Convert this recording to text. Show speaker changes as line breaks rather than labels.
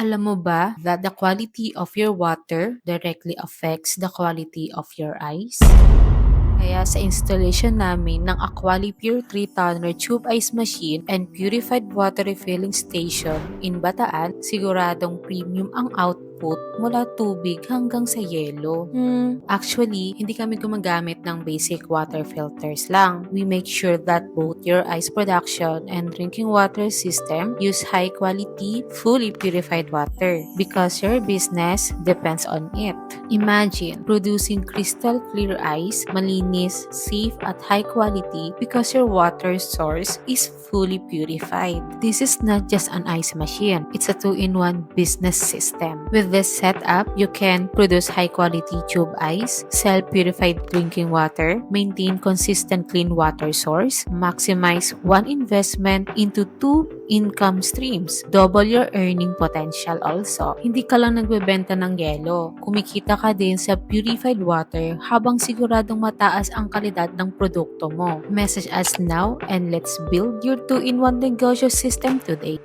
Alam mo ba that the quality of your water directly affects the quality of your ice? Kaya sa installation namin ng Aqualipure 3-tonner tube ice machine and purified water refilling station in Bataan, siguradong premium ang output mula tubig hanggang sa yelo. Actually, hindi kami gumagamit ng basic water filters lang. We make sure that both your ice production and drinking water system use high quality, fully purified water because your business depends on it. Imagine producing crystal clear ice, malinis, safe at high quality because your water source is fully purified. This is not just an ice machine, it's a 2-in-1 business system. With this setup, you can produce high quality tube ice, sell purified drinking water, maintain consistent clean water source, maximize one investment into 2 income streams. Double your earning potential also. Hindi ka lang nagbebenta ng yelo. Kumikita ka din sa purified water habang siguradong mataas ang kalidad ng produkto mo. Message us now and let's build your 2-in-1 negosyo system today.